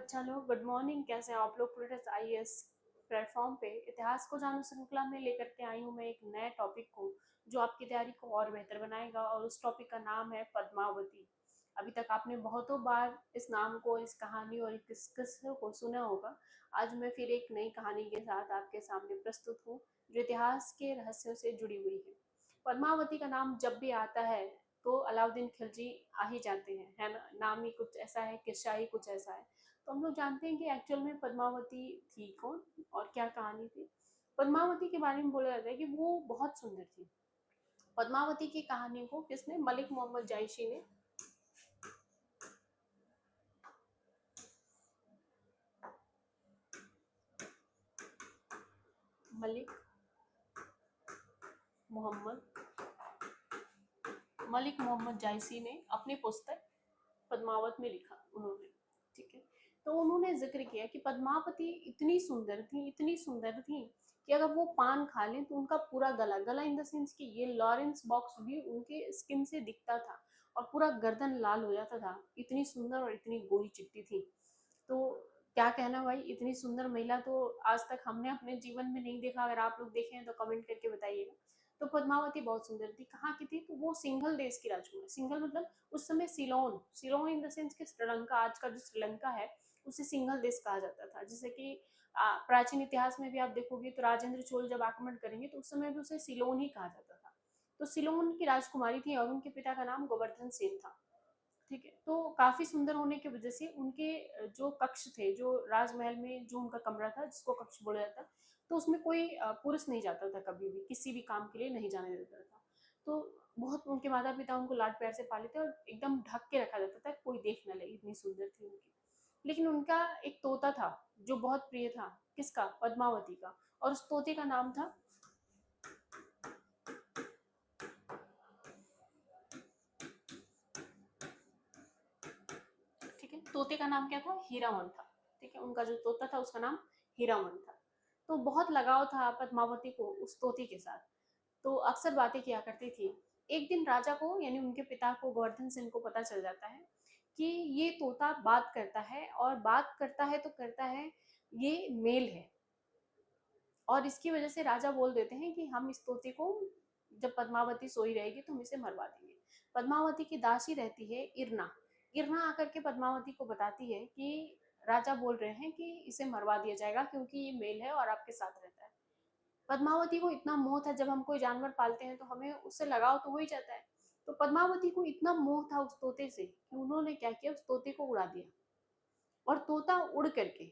बच्चा लोग, good morning. कैसे हैं आप लोग? प्रोडक्ट आईएएस प्लेटफॉर्म पे इतिहास को जानो श्रृंखला में लेकर के आई हूँ मैं एक नए टॉपिक को, जो आपकी तैयारी को और बेहतर बनाएगा। और उस टॉपिक का नाम है पद्मावती। अभी तक आपने बहुतों बार इस नाम को, इस कहानी और इस किस्से को सुना होगा। आज मैं फिर एक नई कहानी के साथ आपके सामने प्रस्तुत हूँ, जो इतिहास के रहस्यों से जुड़ी हुई है। पद्मावती का नाम जब भी आता है तो अलाउद्दीन खिलजी आ ही जाते हैं, है ना? नाम ही कुछ ऐसा है, किस्सा ही कुछ ऐसा है। तो हम लोग जानते हैं कि एक्चुअल में पद्मावती थी कौन और क्या कहानी थी। पद्मावती के बारे में बोला जाता है कि वो बहुत सुंदर थी। पद्मावती की कहानी को किसने? मलिक मोहम्मद जायशी ने मलिक मोहम्मद मलिक मोहम्मद जायसी ने अपनी पुस्तक पद्मावत में लिखा उन्होंने। ठीक है। तो उन्होंने जिक्र किया कि पद्मावती इतनी सुंदर थी, इतनी सुंदर थी कि अगर वो पान खा लें तो उनका पूरा गला, गला इन द सेंस कि ये लॉरेंस बॉक्स भी उनके स्किन से दिखता था और पूरा गर्दन लाल हो जाता था। इतनी सुंदर और इतनी गोरी चिट्टी थी। तो क्या कहना भाई, इतनी सुंदर महिला तो आज तक हमने अपने जीवन में नहीं देखा। अगर आप लोग देखे हैं तो कमेंट करके बताइएगा। तो पद्मावती बहुत सुंदर थी। कहाँ की थी? तो वो सिंघल देश की राजकुमारी। सिंघल मतलब उस समय Ceylon, Ceylon in the sense कि श्रीलंका, आज का जो श्रीलंका है उसे सिंघल देश कहा जाता था। जैसे कि प्राचीन इतिहास में भी आप देखोगे तो राजेंद्र चोल जब आक्रमण करेंगे तो उस समय भी उसे सिलोन ही कहा जाता था। तो सिलोन की राजकुमारी थी और उनके पिता का नाम गोवर्धन सेन था। ठीक है। तो काफी सुंदर होने की वजह से उनके जो कक्ष थे, जो राजमहल में जो उनका कमरा था जिसको कक्ष बोला जाता, तो उसमें कोई पुरुष नहीं जाता था, कभी भी किसी भी काम के लिए नहीं जाने देता था। तो बहुत उनके माता पिता उनको लाड प्यार से पाले थे और एकदम ढक के रखा जाता था, कोई देख न ले, इतनी सुंदर थी उनकी। लेकिन उनका एक तोता था जो बहुत प्रिय था। किसका? पद्मावती का। और उस तोते का नाम था, ठीक है, तोते का नाम क्या था? हीरामन था। ठीक है, उनका जो तोता था उसका नाम हीरामन था। तो बहुत लगाव था पद्मावती को उस तोते के साथ। तो अक्सर बातें किया करती थी। एक दिन राजा को, यानी उनके पिता को, गोवर्धन सिंह को पता चल जाता है कि ये तोता बात करता है, और बात करता है तो करता है, ये मेल है। और इसकी वजह से राजा बोल देते हैं कि हम इस तोते को, जब पद्मावती सोई रहेगी तो हम इसे मरवा देंगे। पद्मावती की दासी रहती है इरना। इरना आकर के पद्मावती को बताती है कि राजा बोल रहे हैं कि इसे मरवा दिया जाएगा क्योंकि ये मेल है और आपके साथ रहता है। पद्मावती को इतना मोह था, जब हम कोई जानवर पालते हैं तो हमें उससे लगाव तो हो ही जाता है। तो पद्मावती को इतना मोह था उस तोते से कि उन्होंने क्या किया, उस तोते को उड़ा दिया। और तोता उड़ करके,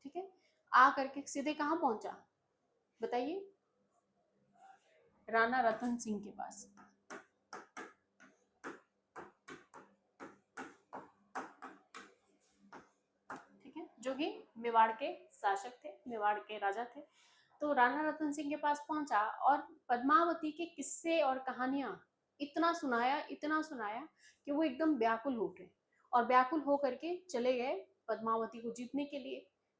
ठीक है, आ करके सीधे कहाँ पहुंचा बताइए? राणा रतन सिंह के पास। ठीक है, जो कि मेवाड़ के शासक थे, मेवाड़ के राजा थे। तो राणा रतन सिंह के पास पहुंचा और पद्मावती के किस्से और कहानियां इतना सुनाया, इतना सुनाया कि वो एकदम व्याकुल हो गए। और व्याकुल होकर के चले गए पद्मावती को जीतने के लिए,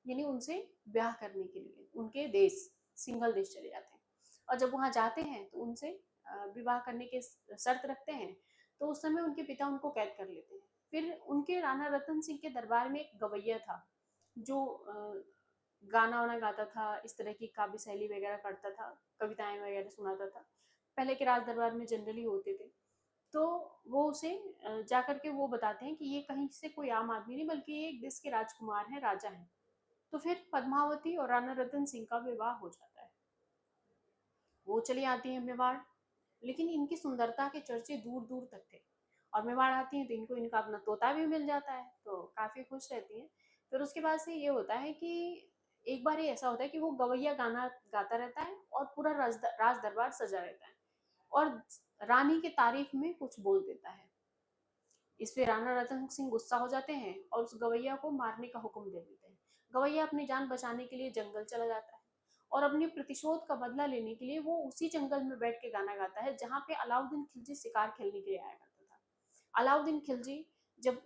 यानी उनसे ब्याह करने के लिए उनके देश, सिंघल देश चले जाते हैं। और जब वहां जाते हैं तो उनसे विवाह करने के शर्त रखते हैं। तो उस समय उनके पिता उनको कैद कर लेते हैं। फिर उनके राणा रतन सिंह के दरबार में एक गवैया था, जो गाना वाना गाता था, इस तरह की काव्य शैली वगैरह करता था, कविताएं वगैरह सुनाता था। पहले के राज दरबार में जनरली होते थे। तो वो उसे जाकर के वो बताते हैं कि ये कहीं से कोई आम आदमी नहीं, बल्कि ये एक देश के राजकुमार हैं, राजा हैं। तो फिर पद्मावती और राणा रतन सिंह का विवाह हो जाता है। वो चली आती है मेवाड़। लेकिन इनकी सुंदरता के चर्चे दूर दूर तक थे। और मेवाड़ आती हैं तो इनको इनका अपना तोता भी मिल जाता है, तो काफी खुश रहती हैं। फिर उसके बाद से ये होता है कि एक बार ये ऐसा होता है कि वो गवैया गाना गाता रहता है और पूरा राज दरबार सजा रहता है, और रानी की तारीफ में कुछ बोल देता है। इस पे राणा रतन सिंह गुस्सा हो जाते हैं और उस गवैया को मारने का हुक्म दे देते हैं। गवैया अपनी जान बचाने के लिए जंगल चला जाता है, और अपने प्रतिशोध का बदला लेने के लिए वो उसी जंगल में बैठ के गाना गाता है जहाँ पे अलाउद्दीन खिलजी शिकार खेलने के लिए आया करता था। अलाउद्दीन खिलजी जब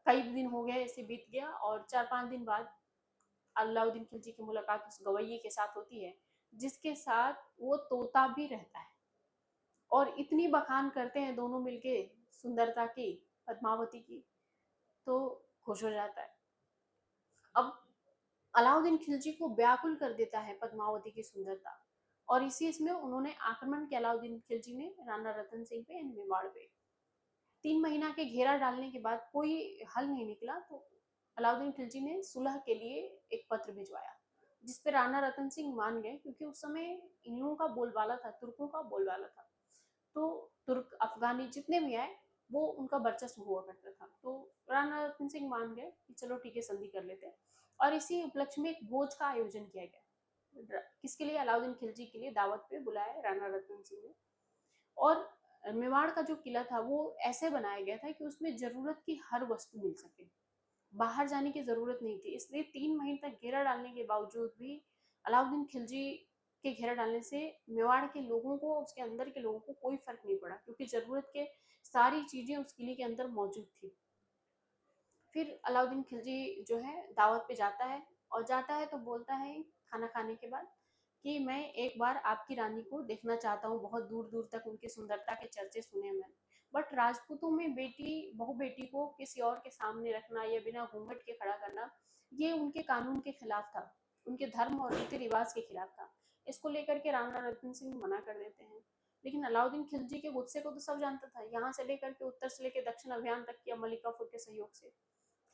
कई दिन हो गए, ऐसे बीत गया, और 4-5 दिन बाद अलाउद्दीन खिलजी की मुलाकात उस गवैये के साथ होती है, जिसके साथ वो तोता भी रहता है। और इतनी बखान करते हैं दोनों मिलके सुंदरता की, पद्मावती की, तो खुश हो जाता है। अब अलाउद्दीन खिलजी को व्याकुल कर देता है पद्मावती की सुंदरता, और इसी इसमें उन्होंने आक्रमण किया अलाउद्दीन खिलजी ने राणा रतन सिंह पे, मेवाड़ पे। 3 महीना के घेरा डालने के बाद कोई हल नहीं निकला, तो अलाउद्दीन खिलजी ने सुलह के लिए एक पत्र भिजवाया, जिसपे राणा रतन सिंह मान गए, क्योंकि उस समय इन लोगों का बोलबाला था, तुर्कों का बोलबाला था। तो तुर्क अफगानी जितने भी आए, वो उनका वर्चस्व हुआ करता था। तो राणा रतन सिंह मान गए कि चलो ठीक है, संधि कर लेते हैं। और इसी उपलक्ष्य में एक भोज का आयोजन किया गया, किसके लिए? अलाउद्दीन खिलजी के लिए दावत पे बुलाया राणा रतन सिंह ने। और मेवाड़ का जो किला था वो ऐसे बनाया गया था कि उसमें जरूरत की हर वस्तु मिल सके, बाहर जाने की जरूरत नहीं थी। इसलिए 3 महीने तक घेरा डालने के बावजूद भी अलाउद्दीन खिलजी के घेरा डालने से मेवाड़ के लोगों को, उसके अंदर के लोगों को कोई फर्क नहीं पड़ा, क्योंकि जरूरत के सारी चीजें उस किले के अंदर मौजूद थी। फिर अलाउद्दीन खिलजी जो है दावत पे जाता है, और जाता है तो बोलता है खाना खाने के बाद कि मैं एक बार आपकी रानी को देखना चाहता हूँ। बहुत दूर दूर तक उनकी सुंदरता के चर्चे सुने मैंने, बट राजपूतों में बेटी, बहु बेटी को किसी और के सामने रखना या बिना घूंघट के खड़ा करना, ये उनके कानून के खिलाफ था, उनके धर्म और रीति रिवाज के खिलाफ था। इसको लेकर के राणा रतन सिंह मना कर देते हैं। लेकिन अलाउद्दीन खिलजी के गुस्से को तो सब जानता था, यहाँ से लेकर के उत्तर से लेकर दक्षिण अभियान तक किया मलिकाफुर के सहयोग से,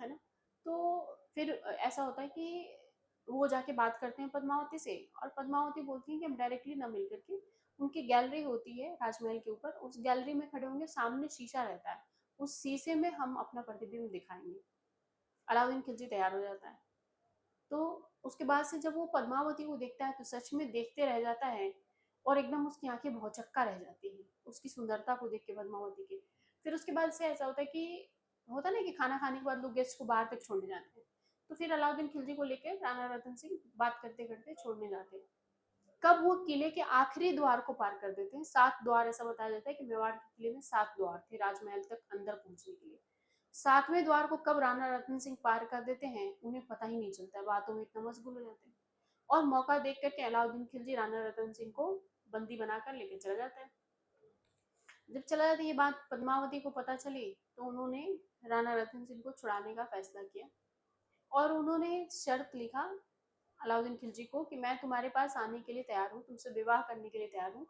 है ना। तो फिर ऐसा होता है कि वो जाके बात करते हैं पद्मावती से, और पद्मावती बोलती है कि हम डायरेक्टली ना मिल करके, उनकी गैलरी होती है राजमहल के ऊपर, उस गैलरी में खड़े होंगे, सामने शीशा रहता है, उस शीशे में हम अपना प्रतिबिंब दिखाएंगे। अलाउद्दीन खिलजी तैयार हो जाता है। तो उसके बाद से जब वो पद्मावती को देखता है तो सच में देखते रह जाता है, और एकदम उसकी आंखें भौचक्का रह जाती हैं उसकी सुंदरता को देख के, पद्मावती के। फिर उसके बाद से ऐसा होता है कि, होता है ना कि खाना खाने के बाद लोग गेस्ट को बाहर तक छोड़ने जाते हैं, तो फिर अलाउद्दीन खिलजी को लेकर राणा रतन सिंह बात करते करते छोड़ने जाते हैं। कब वो किले के आखिरी द्वार को पार कर देते हैं, 7 द्वार, ऐसा बताया जाता है कि मेवाड़ के किले में 7 द्वार थे राजमहल तक अंदर पहुंचने के लिए। 7वें द्वार को कब राणा रतन सिंह पार कर देते हैं उन्हें पता ही नहीं चलता है, बातों में इतना मशगूल हो जाते हैं। और मौका देख करके अलाउद्दीन खिलजी राणा रतन सिंह को बंदी बनाकर लेकर चला जाता है। जब चला जाता है, ये बात पद्मावती को पता चली, तो उन्होंने राणा रतन सिंह को छुड़ाने का फैसला किया, और उन्होंने शर्त लिखा अलाउद्दीन खिलजी को कि मैं तुम्हारे पास आने के लिए तैयार हूँ, तुमसे विवाह करने के लिए तैयार हूँ,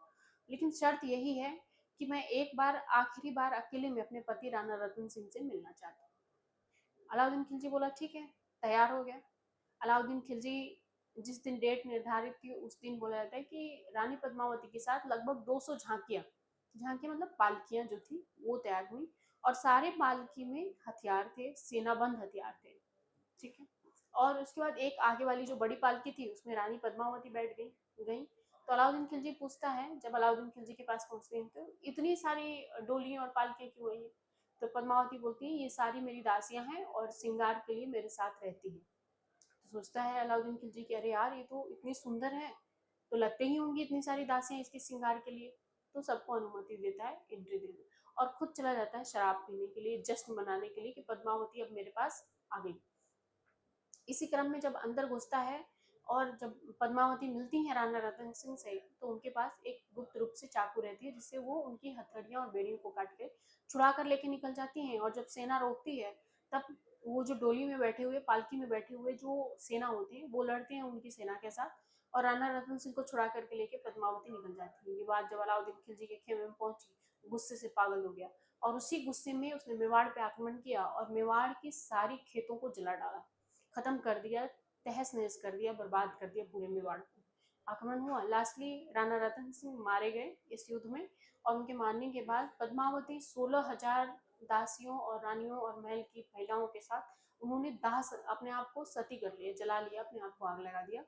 लेकिन शर्त यही है कि मैं एक बार, आखिरी बार अकेले में अपने पति राणा रतन सिंह से मिलना चाहता हूँ। अलाउद्दीन खिलजी बोला ठीक है, तैयार हो गया। अलाउद्दीन खिलजी जिस दिन डेट निर्धारित थी, उस दिन बोला जाता है कि रानी पद्मावती के साथ लगभग 200 झांकियां, झांकी मतलब पालकियां जो थी वो तैयार हुई, और सारे पालकी में हथियार थे, सेनाबंद हथियार थे, ठीक है। और उसके बाद एक आगे वाली जो बड़ी पालकी थी उसमें रानी पद्मावती बैठ गई। तो अलाउद्दीन खिलजी पूछता है, जब अलाउद्दीन खिलजी के पास पहुंचते हैं, तो इतनी सारी डोलियां और पालकियां क्यों हुई? तो पद्मावती बोलती है ये सारी मेरी दासियां हैं और श्रृंगार के लिए मेरे साथ रहती हैं। तो सोचता है अलाउद्दीन खिलजी कि अरे यार, ये तो इतनी सुंदर है, तो लगते ही होंगी इतनी सारी दासियां इसके श्रृंगार के लिए। तो सबको अनुमति देता है एंट्री देने, और खुद चला जाता है शराब पीने के लिए, जश्न मनाने के लिए कि पद्मावती अब मेरे पास आ गई। इसी क्रम में जब अंदर घुसता है, और जब पद्मावती मिलती है राणा रतन सिंह से, तो उनके पास एक गुप्त रूप से चाकू रहती है, जिससे वो उनकी हथकड़ियां और बेड़ियों को काट के छुड़ा कर लेके निकल जाती हैं। और जब सेना रोकती है, तब वो जो डोली में बैठे हुए, पालकी में बैठे हुए जो सेना होती है, वो लड़ते हैं उनकी सेना के साथ, और राणा रतन सिंह को छुड़ा करके लेके पद्मावती निकल जाती है। ये बात जब अलाउद्दीन खिलजी के खेमे में पहुंची, गुस्से से पागल हो गया, और उसी गुस्से में उसने मेवाड़ पे आक्रमण किया, और मेवाड़ की सारी खेतों को जला डाला, खत्म कर दिया, तहस नहस कर दिया, बर्बाद कर दिया पूरे मेवाड़ को। आक्रमण हुआ, लास्टली राणा रतन सिंह मारे गए इस युद्ध में। और उनके मारने के बाद पद्मावती 16,000 दासियों और रानियों और महल की महिलाओं के साथ उन्होंने दाह, अपने आप को सती कर लिया, जला लिया, अपने आप को आग लगा दिया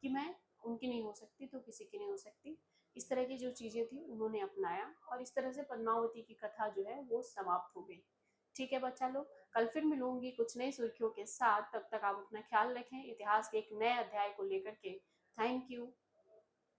कि मैं उनकी नहीं हो सकती तो किसी की नहीं हो सकती। इस तरह की जो चीजें थी उन्होंने अपनाया, और इस तरह से पद्मावती की कथा जो है वो समाप्त हो गई। ठीक है बच्चा लोग, कल फिर मिलूंगी कुछ नई सुर्खियों के साथ। तब तक आप अपना ख्याल रखें, इतिहास के एक नए अध्याय को लेकर के। Thank you.